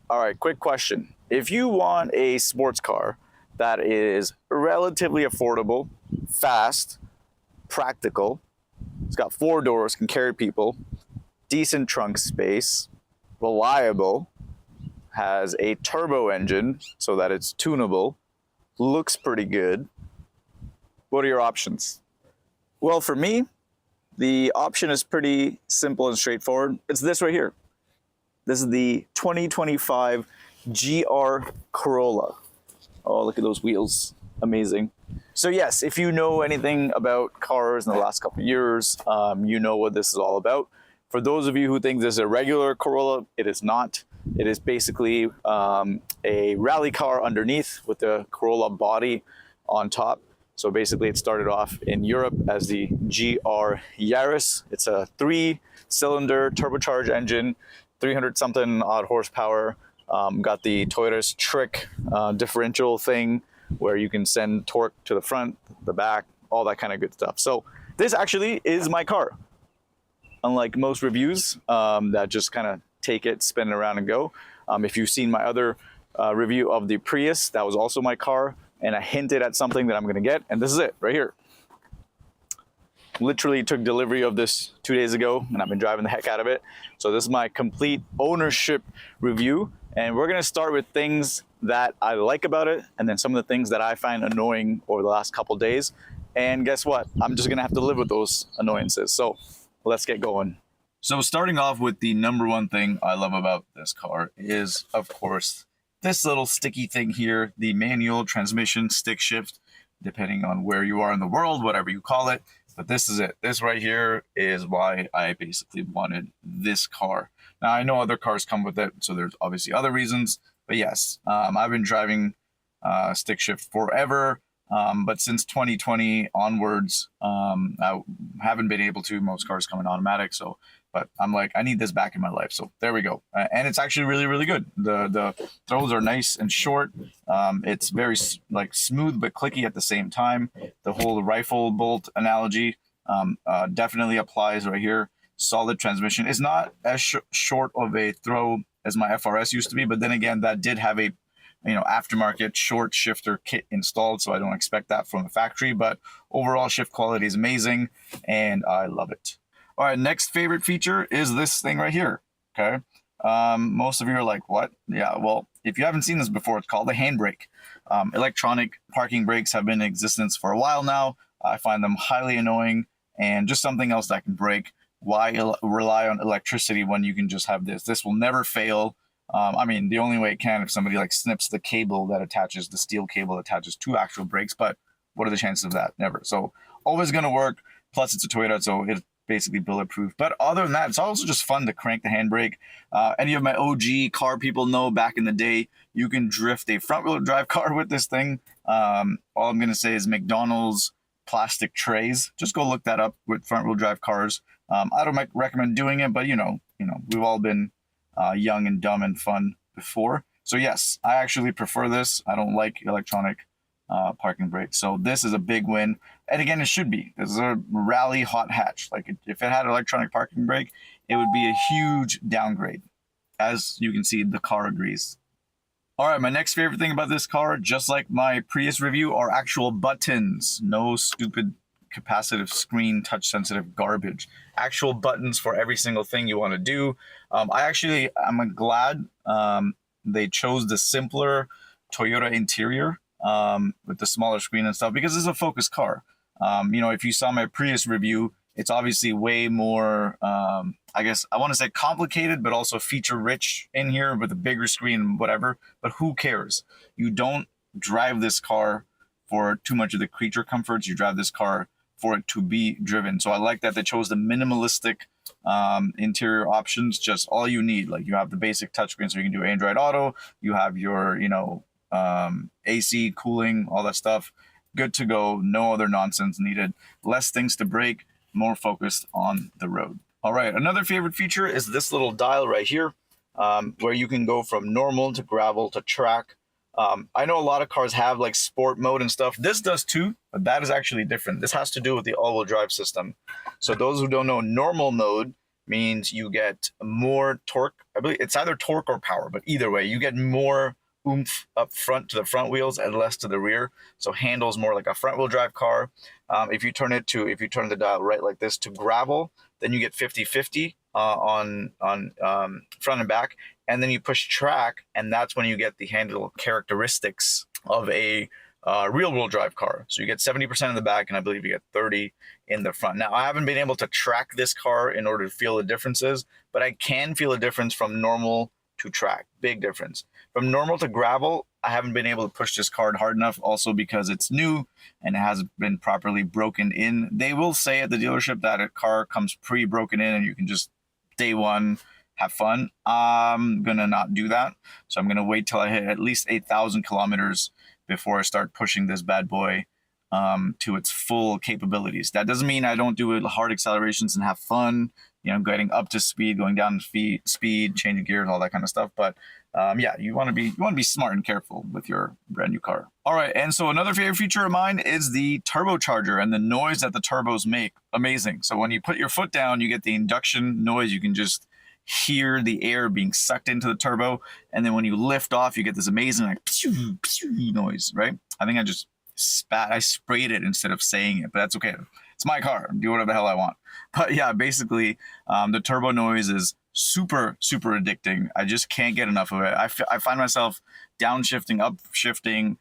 All right, quick question. If you want a sports car that is relatively affordable, fast, practical, it's got 4 doors, can carry people, decent trunk space, reliable, has a turbo engine so that it's tunable, looks pretty good, what are your options? Well, for me, the option is pretty simple and straightforward. It's this right here. This is the 2025 GR Corolla. Oh, look at those wheels. Amazing. So yes, if you know anything about cars in the last couple of years, you know what this is all about. For those of you who think this is a regular Corolla, it is not. It is basically a rally car underneath with the Corolla body on top. So basically it started off in Europe as the GR Yaris. It's a 3-cylinder turbocharged engine, 300 something odd horsepower. Got the Toyota's trick differential thing where you can send torque to the front, the back, all that kind of good stuff. So this actually is my car. Unlike most reviews that just kind of take it, spin it around and go. If you've seen my other review of the Prius, that was also my car. And I hinted at something that I'm gonna get, and this is it right here. Literally took delivery of this 2 days ago, and I've been driving the heck out of it. So this is my complete ownership review, and we're gonna start with things that I like about it, and then some of the things that I find annoying over the last couple days. And guess what? I'm just gonna have to live with those annoyances. So let's get going. So starting off with the number one thing I love about this car is, of course, this little sticky thing here, the manual transmission stick shift, depending on where you are in the world, whatever you call it. But this is it. This right here is why I basically wanted this car. Now, I know other cars come with it, so there's obviously other reasons. But yes, I've been driving stick shift forever. But since 2020 onwards, I haven't been able to. Most cars come in automatic, so but I'm like, I need this back in my life. So there we go. And it's actually really, really good. The throws are nice and short. It's very like smooth but clicky at the same time. The whole rifle bolt analogy definitely applies right here. Solid transmission. It's not as short of a throw as my FRS used to be, but then again, that did have a aftermarket short shifter kit installed, so I don't expect that from the factory. But overall shift quality is amazing, and I love it. All right, next favorite feature is this thing right here. Okay, most of you are like, what? Yeah, well, if you haven't seen this before, it's called a handbrake. Electronic parking brakes have been in existence for a while now. I find them highly annoying and just something else that can break. Why rely on electricity when you can just have this? This will never fail. I mean, the only way it can if somebody like snips the cable that attaches, the steel cable that attaches to actual brakes, but what are the chances of that? Never. So always going to work. Plus it's a Toyota, so it's basically bulletproof. But other than that, it's also just fun to crank the handbrake. Any of my OG car people know back in the day, you can drift a front wheel drive car with this thing. All I'm going to say is McDonald's plastic trays. Just go look that up with front wheel drive cars. I don't recommend doing it, but we've all been young and dumb and fun before. So yes, I actually prefer this. I don't like electronic parking brakes. So this is a big win. And again, it should be. This is a rally hot hatch. Like if it had electronic parking brake, it would be a huge downgrade. As you can see, the car agrees. All right, my next favorite thing about this car, just like my Prius review, are actual buttons. No stupid capacitive screen, touch sensitive garbage. Actual buttons for every single thing you want to do. I'm glad they chose the simpler Toyota interior with the smaller screen and stuff, because it's a focused car. If you saw my Prius review, it's obviously way more, I guess I want to say complicated, but also feature rich in here with a bigger screen and whatever. But who cares? You don't drive this car for too much of the creature comforts. You drive this car for it to be driven. So I like that they chose the minimalistic interior options, just all you need. Like you have the basic touchscreen, so you can do Android Auto. You have your, AC, cooling, all that stuff. Good to go. No other nonsense needed. Less things to break, more focused on the road. All right, another favorite feature is this little dial right here, where you can go from normal to gravel to track. I know a lot of cars have like sport mode and stuff. This does too, but that is actually different. This has to do with the all-wheel drive system. So those who don't know, normal mode means you get more torque. I believe it's either torque or power, but either way, you get more oomph up front to the front wheels and less to the rear. So handles more like a front wheel drive car. If you turn the dial right like this to gravel, then you get 50-50 on front and back. And then you push track, and that's when you get the handle characteristics of a real wheel drive car. So you get 70% in the back, and I believe you get 30 in the front. Now, I haven't been able to track this car in order to feel the differences, but I can feel a difference from normal to track. Big difference. From normal to gravel, I haven't been able to push this car hard enough, also because it's new and it hasn't been properly broken in. They will say at the dealership that a car comes pre-broken in and you can just day one have fun. I'm gonna not do that. So I'm gonna wait till I hit at least 8,000 kilometers before I start pushing this bad boy to its full capabilities. That doesn't mean I don't do hard accelerations and have fun, you know, getting up to speed, going down to speed, changing gears, all that kind of stuff. But yeah, you want to be smart and careful with your brand new car. All right, and so another favorite feature of mine is the turbocharger and the noise that the turbos make. Amazing. So when you put your foot down, you get the induction noise. You can just hear the air being sucked into the turbo, and then when you lift off, you get this amazing like pew, pew noise, right? I think I sprayed it instead of saying it, but that's okay. It's my car. Do whatever the hell I want. But yeah, basically, the turbo noise is super, super addicting. I just can't get enough of it. I find myself downshifting, upshifting,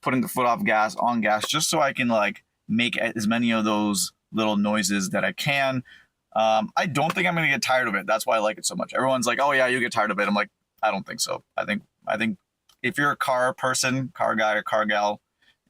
putting the foot off gas, on gas, just so I can like make as many of those little noises that I can. I don't think I'm going to get tired of it. That's why I like it so much. Everyone's like, oh yeah, you get tired of it. I'm like, I don't think so. I think if you're a car person, car guy or car gal,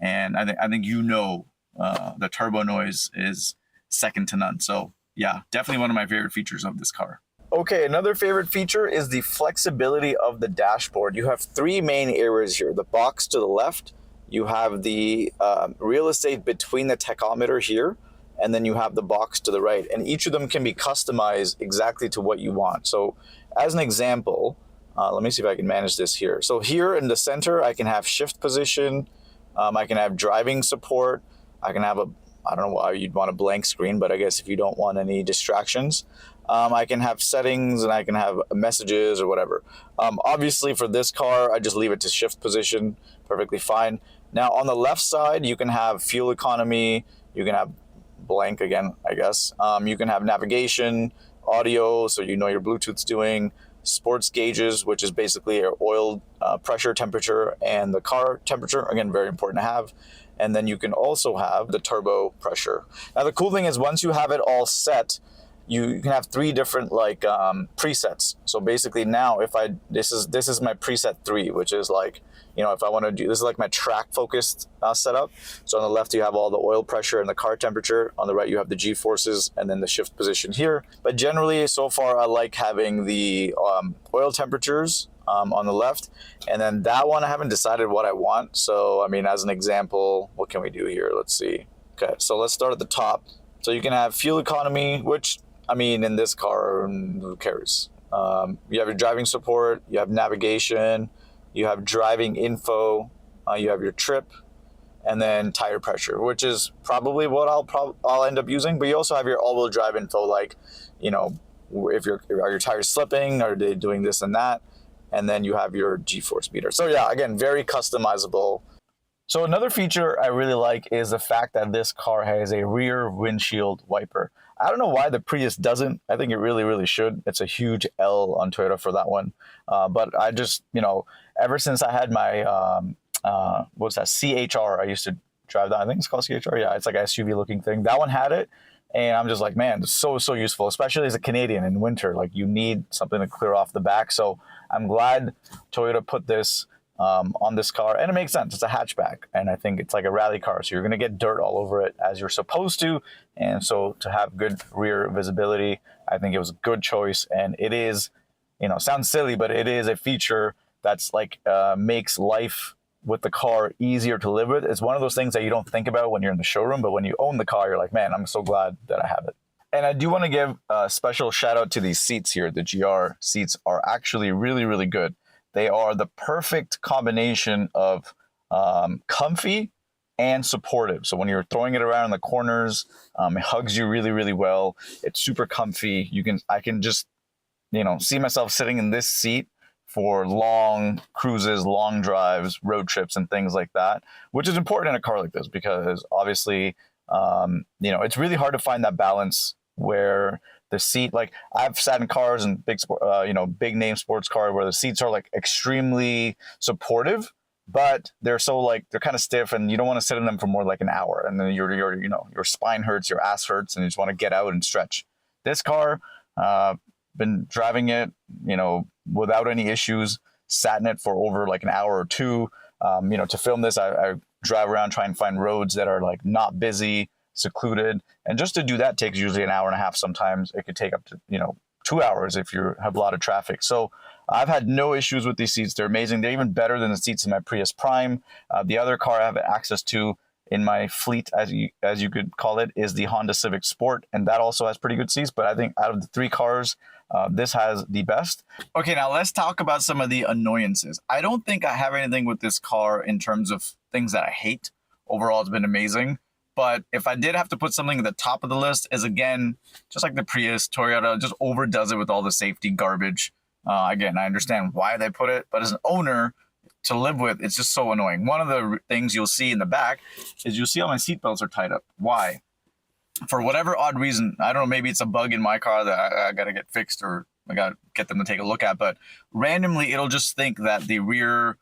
and I think the turbo noise is second to none. So yeah, definitely one of my favorite features of this car. Okay, another favorite feature is the flexibility of the dashboard. You have three main areas here. The box to the left, you have the real estate between the tachometer here, and then you have the box to the right. And each of them can be customized exactly to what you want. So as an example, let me see if I can manage this here. So here in the center, I can have shift position. I can have driving support. I can have I don't know why you'd want a blank screen, but I guess if you don't want any distractions. I can have settings and I can have messages or whatever. Obviously for this car, I just leave it to shift position, perfectly fine. Now on the left side, you can have fuel economy, you can have blank again, I guess. You can have navigation, audio, so you know your Bluetooth's doing, sports gauges, which is basically your oil pressure, temperature, and the car temperature. Again, very important to have. And then you can also have the turbo pressure. Now the cool thing is once you have it all set, you can have three different like presets. So basically now if this is my preset 3, which is like, you know, if I want to do, this is like my track focused setup. So on the left you have all the oil pressure and the car temperature. On the right you have the G-forces and then the shift position here. But generally so far I like having the oil temperatures on the left, and then that one I haven't decided what I want. So I mean, as an example, what can we do here? Let's see. Okay, so let's start at the top. So you can have fuel economy, which I mean, in this car, who cares? You have your driving support, you have navigation, you have driving info, you have your trip, and then tire pressure, which is probably what I'll end up using. But you also have your all-wheel drive info, like, you know, are your tires slipping? Are they doing this and that? And then you have your G-force meter. So yeah, again, very customizable. So another feature I really like is the fact that this car has a rear windshield wiper. I don't know why the Prius doesn't. I think it really, really should. It's a huge L on Toyota for that one. But I just, you know, ever since I had my, what's that, CHR, I used to drive that. I think it's called CHR. Yeah, it's like an SUV looking thing. That one had it. And I'm just like, man, it's so, so useful, especially as a Canadian in winter. Like you need something to clear off the back. So I'm glad Toyota put this on this car, and it makes sense. It's a hatchback, and I think it's like a rally car, so you're going to get dirt all over it as you're supposed to, and so to have good rear visibility, I think it was a good choice. And it is, you know, sounds silly, but it is a feature that's like makes life with the car easier to live with. It's one of those things that you don't think about when you're in the showroom, but when you own the car, you're like, man, I'm so glad that I have it. And I do want to give a special shout out to these seats here. The GR seats are actually really, really good. They are the perfect combination of comfy and supportive. So when you're throwing it around in the corners, it hugs you really, really well. It's super comfy. I can just, see myself sitting in this seat for long cruises, long drives, road trips, and things like that, which is important in a car like this because obviously, it's really hard to find that balance where the seat, like I've sat in cars and big name sports car where the seats are like extremely supportive, but they're they're kind of stiff and you don't want to sit in them for more like an hour. And then your spine hurts, your ass hurts, and you just want to get out and stretch. This car, been driving it, without any issues, sat in it for over like an hour or two. To film this, I drive around, try and find roads that are like not busy, secluded. And just to do that takes usually an hour and a half. Sometimes it could take up to, 2 hours if you have a lot of traffic. So I've had no issues with these seats. They're amazing. They're even better than the seats in my Prius Prime. The other car I have access to in my fleet, as you could call it, is the Honda Civic Sport. And that also has pretty good seats. But I think out of the three cars, this has the best. Okay, now let's talk about some of the annoyances. I don't think I have anything with this car in terms of things that I hate. Overall, it's been amazing. But if I did have to put something at the top of the list, is again, just like the Prius, Toyota just overdoes it with all the safety garbage. Again, I understand why they put it, but as an owner, to live with, it's just so annoying. One of the things you'll see in the back is you'll see all my seatbelts are tied up. Why? For whatever odd reason, I don't know, maybe it's a bug in my car that I got to get fixed or I got to get them to take a look at, but randomly it'll just think that the rear,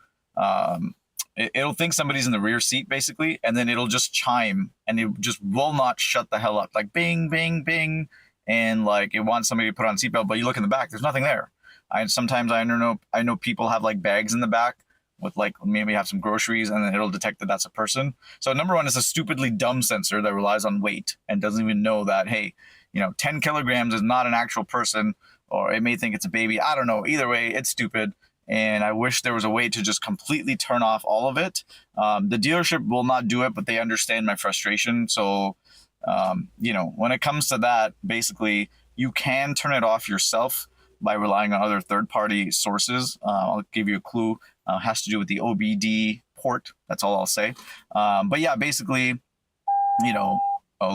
it'll think somebody's in the rear seat basically, and then it'll just chime and it just will not shut the hell up. Like bing, bing, bing. And like it wants somebody to put on a seatbelt, but you look in the back, there's nothing there. Sometimes I know people have like bags in the back with like maybe have some groceries and then it'll detect that that's a person. So number one, it's a stupidly dumb sensor that relies on weight and doesn't even know that, hey, 10 kilograms is not an actual person, or it may think it's a baby. I don't know. Either way, it's stupid. And I wish there was a way to just completely turn off all of it. The dealership will not do it, but they understand my frustration. So, when it comes to that, basically you can turn it off yourself by relying on other third-party sources. I'll give you a clue. Has to do with the OBD port. That's all I'll say. But yeah, basically, oh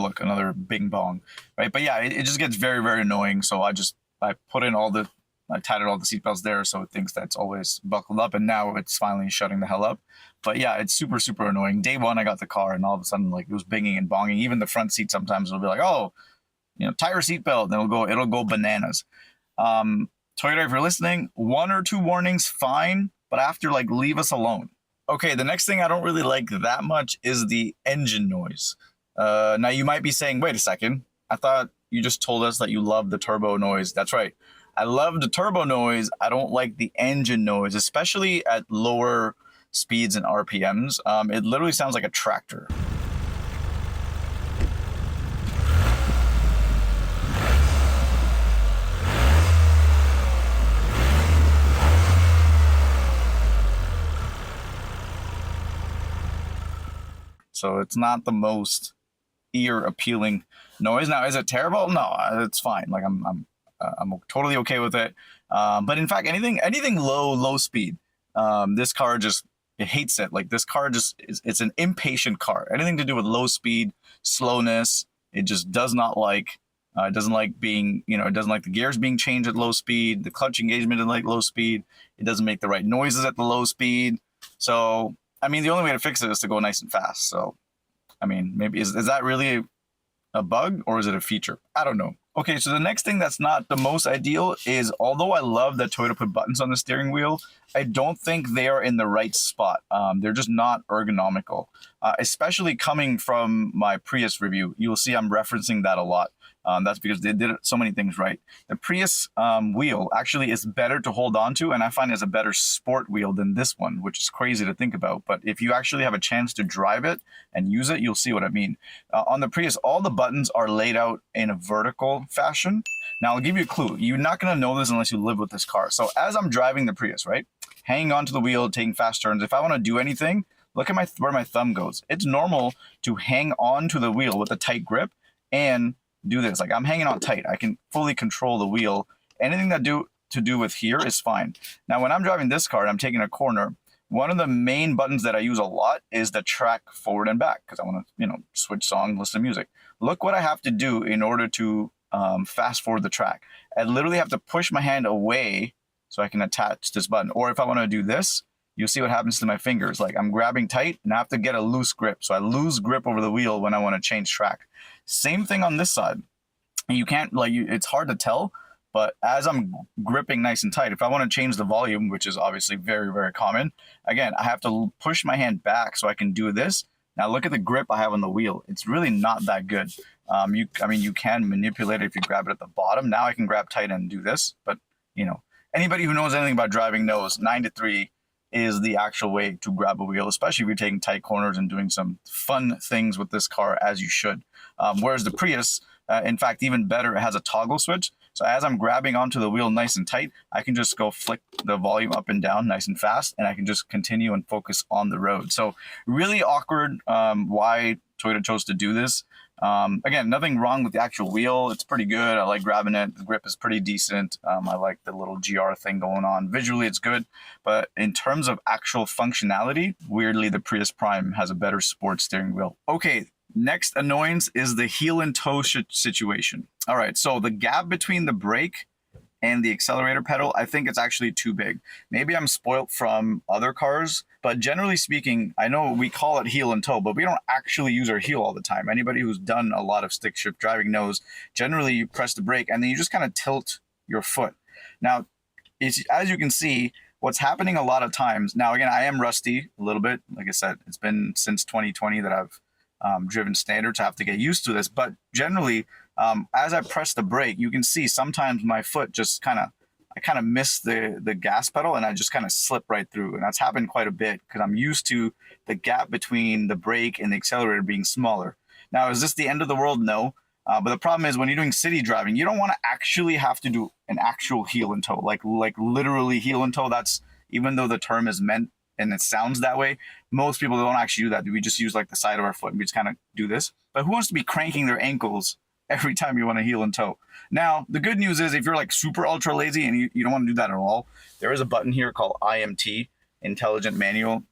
look, another bing bong, right? But yeah, it just gets very, very annoying. So I tied all the seatbelts there so it thinks that's always buckled up, and now it's finally shutting the hell up. But yeah, it's super, super annoying. Day one, I got the car, and all of a sudden, like it was binging and bonging. Even the front seat sometimes it'll be like, oh, tie your seatbelt, then it'll go bananas. Toyota, if you're listening, 1 or 2 warnings, fine, but after, like, leave us alone. Okay, the next thing I don't really like that much is the engine noise. Now you might be saying, wait a second, I thought you just told us that you love the turbo noise. That's right. I love the turbo noise. I don't like the engine noise, especially at lower speeds and RPMs. It literally sounds like a tractor. So it's not the most ear appealing noise. Now, is it terrible? No, it's fine. Like I'm totally okay with it. But in fact, anything low speed, this car it hates it. Like this car it's an impatient car. Anything to do with low speed, slowness, it just does not like. It doesn't like it doesn't like the gears being changed at low speed, the clutch engagement at like low speed. It doesn't make the right noises at the low speed. So, I mean, the only way to fix it is to go nice and fast. So, I mean, maybe is that really a bug or is it a feature? I don't know. Okay, so the next thing that's not the most ideal is, although I love that Toyota put buttons on the steering wheel, I don't think they are in the right spot. They're just not ergonomical, especially coming from my Prius review. You will see I'm referencing that a lot. That's because they did so many things right. The Prius wheel actually is better to hold on to, and I find it's a better sport wheel than this one, which is crazy to think about. But if you actually have a chance to drive it and use it, you'll see what I mean. On the Prius, all the buttons are laid out in a vertical fashion. Now, I'll give you a clue. You're not going to know this unless you live with this car. So as I'm driving the Prius, right, hanging onto the wheel, taking fast turns, if I want to do anything, look at where my thumb goes. It's normal to hang on to the wheel with a tight grip and do this. Like I'm hanging on tight. I can fully control the wheel. Anything to do with here is fine. Now, when I'm driving this car and I'm taking a corner, one of the main buttons that I use a lot is the track forward and back because I want to, switch song, listen to music. Look what I have to do in order to fast forward the track. I literally have to push my hand away so I can attach this button. Or if I want to do this, you'll see what happens to my fingers. Like I'm grabbing tight and I have to get a loose grip. So I lose grip over the wheel when I want to change track. Same thing on this side. And you can't, it's hard to tell, but as I'm gripping nice and tight, if I want to change the volume, which is obviously very, very common, again, I have to push my hand back so I can do this. Now look at the grip I have on the wheel. It's really not that good. You can manipulate it if you grab it at the bottom. Now I can grab tight and do this, but anybody who knows anything about driving knows 9-3 is the actual way to grab a wheel, especially if you're taking tight corners and doing some fun things with this car, as you should. Whereas the Prius, in fact, even better, it has a toggle switch. So as I'm grabbing onto the wheel nice and tight, I can just go flick the volume up and down nice and fast, and I can just continue and focus on the road. So really awkward why Toyota chose to do this. Again, nothing wrong with the actual wheel. It's pretty good. I like grabbing it. The grip is pretty decent. I like the little GR thing going on. Visually, it's good. But in terms of actual functionality, weirdly, the Prius Prime has a better sports steering wheel. Okay, next annoyance is the heel and toe situation. All right, so the gap between the brake and the accelerator pedal, I think it's actually too big. Maybe I'm spoilt from other cars, but generally speaking, I know we call it heel and toe, but we don't actually use our heel all the time. Anybody who's done a lot of stick shift driving knows, generally you press the brake and then you just kind of tilt your foot. Now, as you can see, what's happening a lot of times, now again, I am rusty a little bit. Like I said, it's been since 2020 that I've driven standards. I have to get used to this, but generally, as I press the brake, you can see sometimes my foot just I kind of miss the gas pedal and I just kind of slip right through. And that's happened quite a bit because I'm used to the gap between the brake and the accelerator being smaller. Now, is this the end of the world? No. But the problem is when you're doing city driving, you don't want to actually have to do an actual heel and toe, like literally heel and toe. That's, even though the term is meant and it sounds that way, most people don't actually do that. We just use like the side of our foot and we just kind of do this. But who wants to be cranking their ankles every time you want to heel and toe? Now, the good news is if you're like super ultra lazy and you don't want to do that at all, there is a button here called IMT, Intelligent Manual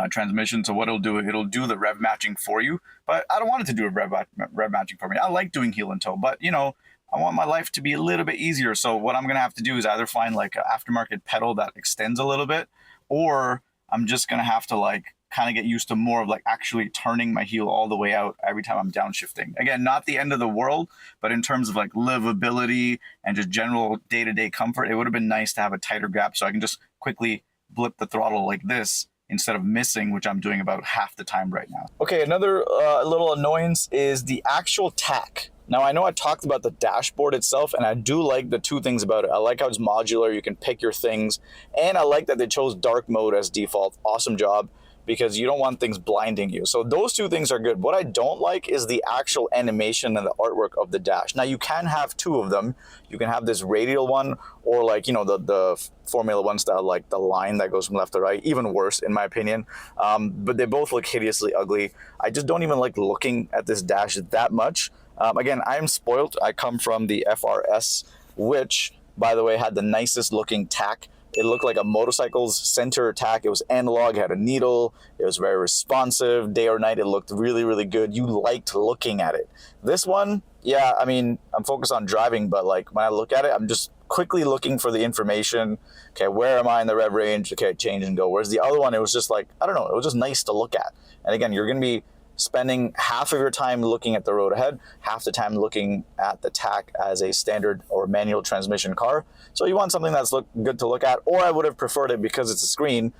Transmission. So what it'll do the rev matching for you. But I don't want it to do a rev matching for me. I like doing heel and toe, but I want my life to be a little bit easier. So what I'm going to have to do is either find like an aftermarket pedal that extends a little bit, or I'm just going to have to kind of get used to more of actually turning my heel all the way out every time I'm downshifting. Again, not the end of the world, but in terms of livability and just general day-to-day comfort, it would have been nice to have a tighter gap so I can just quickly blip the throttle like this instead of missing, which I'm doing about half the time right now. Okay, another little annoyance is the actual tack. Now, I know I talked about the dashboard itself, and I do like the two things about it. I like how it's modular, you can pick your things, and I like that they chose dark mode as default. Awesome job, because you don't want things blinding you. So those two things are good. What I don't like is the actual animation and the artwork of the dash. Now, you can have two of them. You can have this radial one, or the Formula One style, like the line that goes from left to right, even worse in my opinion. But they both look hideously ugly. I just don't even like looking at this dash that much. Again, I am spoiled. I come from the FRS, which, by the way, had the nicest looking tack. It looked like a motorcycle's center tack. It was analog, it had a needle. It was very responsive. Day or night, it looked really, really good. You liked looking at it. This one, yeah, I'm focused on driving, but when I look at it, I'm just quickly looking for the information. Okay, where am I in the rev range? Okay, change and go. Whereas the other one, it was just I don't know, it was just nice to look at. And again, you're going to be spending half of your time looking at the road ahead, half the time looking at the tack as a standard or manual transmission car. So you want something that's good to look at, or I would have preferred it because it's a screen.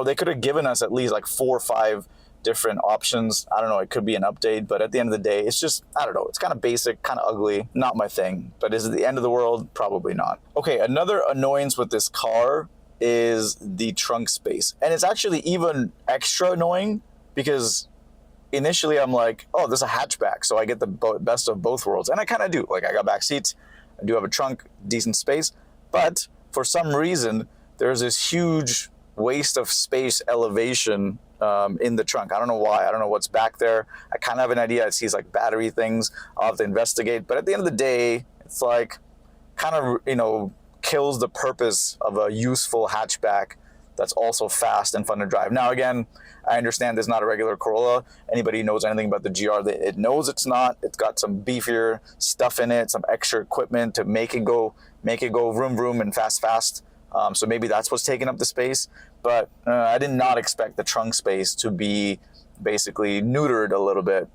They could have given us at least 4 or 5 different options. I don't know, it could be an update, but at the end of the day, it's just, I don't know, it's kind of basic, kind of ugly, not my thing. But is it the end of the world? Probably not. Okay, another annoyance with this car is the trunk space. And it's actually even extra annoying because initially I'm like, oh, this is a hatchback, so I get the best of both worlds. And I kind of do. I got back seats, I do have a trunk, decent space, but for some reason, there's this huge waste of space elevation in the trunk. I don't know why. I don't know what's back there. I kind of have an idea. It sees battery things. I'll have to investigate. But at the end of the day, it's kind of, kills the purpose of a useful hatchback that's also fast and fun to drive. Now, again, I understand it's not a regular Corolla. Anybody who knows anything about the GR, it knows it's not. It's got some beefier stuff in it, some extra equipment to make it go vroom vroom and fast. So maybe that's what's taking up the space. But I did not expect the trunk space to be basically neutered a little bit,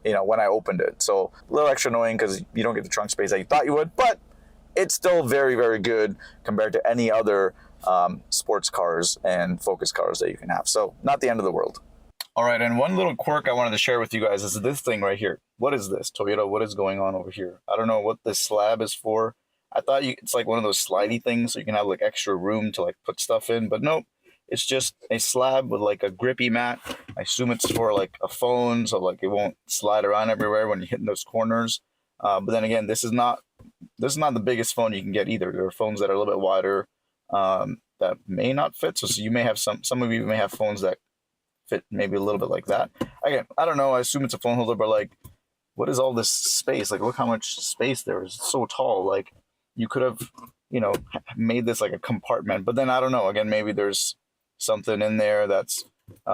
when I opened it. So a little extra annoying because you don't get the trunk space that you thought you would, but it's still very, very good compared to any other sports cars and focus cars that you can have. So not the end of the world. All right, and one little quirk I wanted to share with you guys is this thing right here. What is this, Toyota? What is going on over here? I don't know what this slab is for. I thought it's like one of those slidey things so you can have like extra room to like put stuff in, but nope. It's just a slab with like a grippy mat. I assume it's for like a phone, so like it won't slide around everywhere when you're hitting those corners. But then again, this is not the biggest phone you can get either. There are phones that are a little bit wider that may not fit. So you may have some of you may have phones that fit maybe a little bit like that. Again, I don't know. I assume it's a phone holder, but like, what is all this space? Like, look how much space there is. It's so tall. Like, you could have, made this like a compartment. But then I don't know. Again, maybe there's something in there that's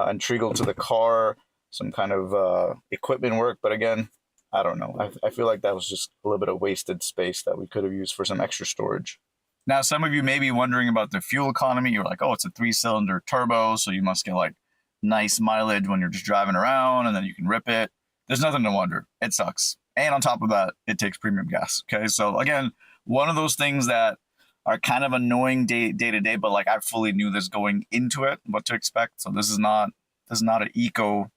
integral to the car, some kind of equipment work. But again, I don't know. I feel like that was just a little bit of wasted space that we could have used for some extra storage. Now, some of you may be wondering about the fuel economy. You're like, oh, it's a 3-cylinder turbo, so you must get like nice mileage when you're just driving around, and then you can rip it. There's nothing to wonder. It sucks. And on top of that, it takes premium gas. Okay, so again, one of those things that are kind of annoying day to day, but like I fully knew this going into it, what to expect. So this is not an eco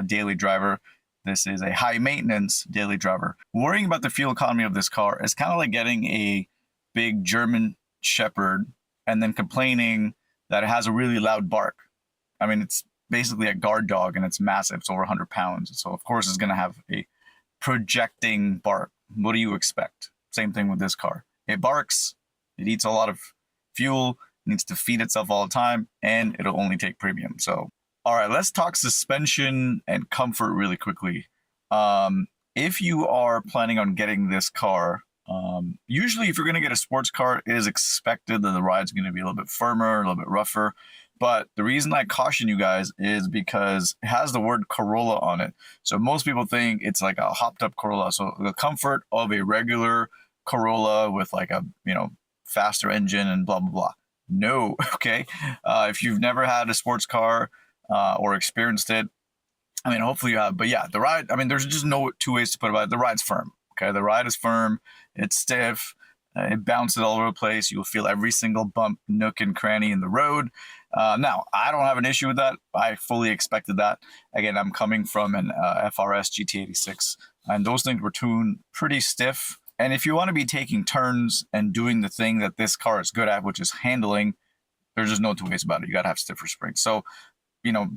daily driver. This is a high maintenance daily driver. Worrying about the fuel economy of this car is kind of like getting a big German Shepherd and then complaining that it has a really loud bark. I mean, it's basically a guard dog and it's massive. It's over 100 pounds. So of course it's going to have a projecting bark. What do you expect? Same thing with this car. It barks. It eats a lot of fuel, needs to feed itself all the time, and it'll only take premium. So, all right, let's talk suspension and comfort really quickly. If you are planning on getting this car, usually if you're going to get a sports car, it is expected that the ride's going to be a little bit firmer, a little bit rougher. But the reason I caution you guys is because it has the word Corolla on it. So most people think it's like a hopped up Corolla. So the comfort of a regular Corolla with like a, faster engine and blah, blah, blah. No, okay. If you've never had a sports car or experienced it, I mean, hopefully you have. But yeah, the ride, I mean, there's just no two ways to put it about it. The ride's firm, okay? The ride is firm. It's stiff. It bounces all over the place. You'll feel every single bump, nook, and cranny in the road. Now, I don't have an issue with that. I fully expected that. Again, I'm coming from an FRS GT86, and those things were tuned pretty stiff. And if you want to be taking turns and doing the thing that this car is good at, which is handling, there's just no two ways about it. You got to have stiffer springs. So,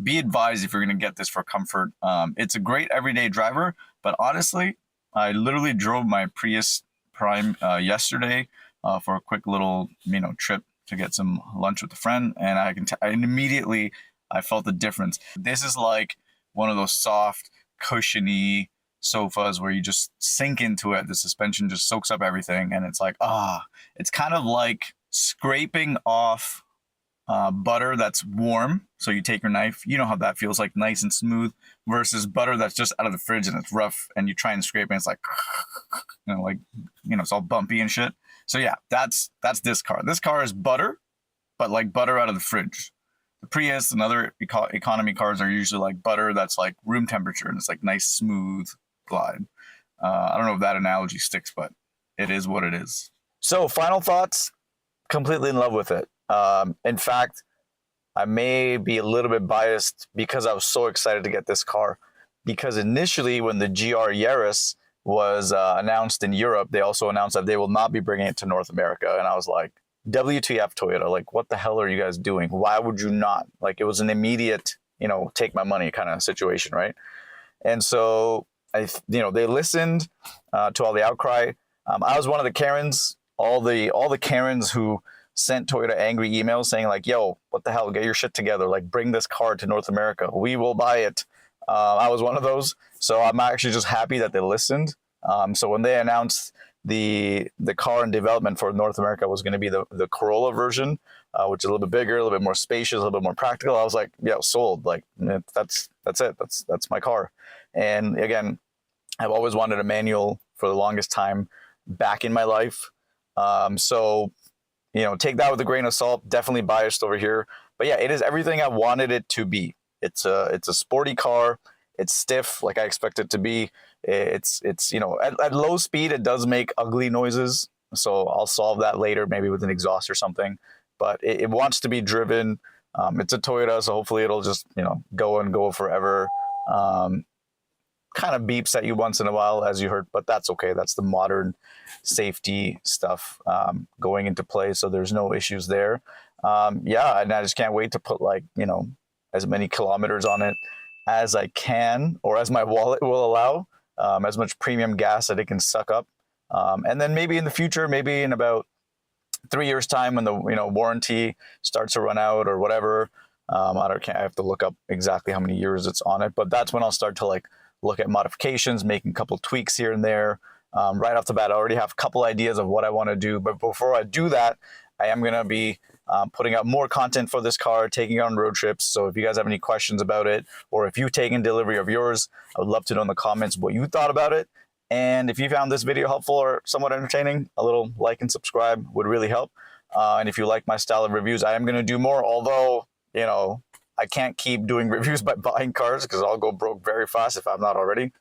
be advised if you're going to get this for comfort. It's a great everyday driver, but honestly, I literally drove my Prius Prime yesterday for a quick little, trip to get some lunch with a friend, and I felt the difference. This is like one of those soft, cushiony sofas where you just sink into it. The suspension just soaks up everything, and it's like, it's kind of like scraping off butter that's warm. So you take your knife, you know how that feels, like nice and smooth, versus butter that's just out of the fridge and it's rough, and you try and scrape and it's like, it's all bumpy and shit. So yeah, that's this car. This car is butter, but like butter out of the fridge. The Prius and other economy cars are usually like butter that's like room temperature, and it's like nice, smooth glide. I don't know if that analogy sticks, but it is what it is. So final thoughts, completely in love with it. In fact, I may be a little bit biased because I was so excited to get this car, because initially when the GR Yaris was announced in Europe, they also announced that they will not be bringing it to North America. And I was like, WTF Toyota, like, what the hell are you guys doing? Why would you not? Like, it was an immediate, take my money kind of situation, right? And so they listened to all the outcry. I was one of the Karens, all the Karens who sent Toyota angry emails saying like, yo, what the hell, get your shit together, like bring this car to North America, we will buy it. I was one of those, so I'm actually just happy that they listened. So when they announced the car in development for North America was going to be the Corolla version, which is a little bit bigger, a little bit more spacious, a little bit more practical. I was like, yeah, sold. Like that's it. That's my car. And again, I've always wanted a manual for the longest time back in my life. So, you know, take that with a grain of salt. Definitely biased over here. But yeah, it is everything I wanted it to be. It's a sporty car. It's stiff like I expect it to be. It's you know, at low speed it does make ugly noises. So I'll solve that later, maybe with an exhaust or something. But it wants to be driven. It's a Toyota, so hopefully it'll just, you know, go and go forever. Kind of beeps at you once in a while, as you heard, but that's okay. That's the modern safety stuff going into play, so there's no issues there. Yeah, and I just can't wait to put, like, you know, as many kilometers on it as I can, or as my wallet will allow, as much premium gas that it can suck up. And then maybe in the future, maybe in about 3 years time, when the, you know, warranty starts to run out or whatever, I have to look up exactly how many years it's on it, but that's when I'll start to like look at modifications, making a couple tweaks here and there. Right off the bat, I already have a couple ideas of what I want to do, but before I do that, I am going to be putting out more content for this car, taking it on road trips. So if you guys have any questions about it, or if you've taken delivery of yours, I would love to know in the comments what you thought about it. And if you found this video helpful or somewhat entertaining, a little like and subscribe would really help. And if you like my style of reviews, I am going to do more, although, you know, I can't keep doing reviews by buying cars because I'll go broke very fast if I'm not already.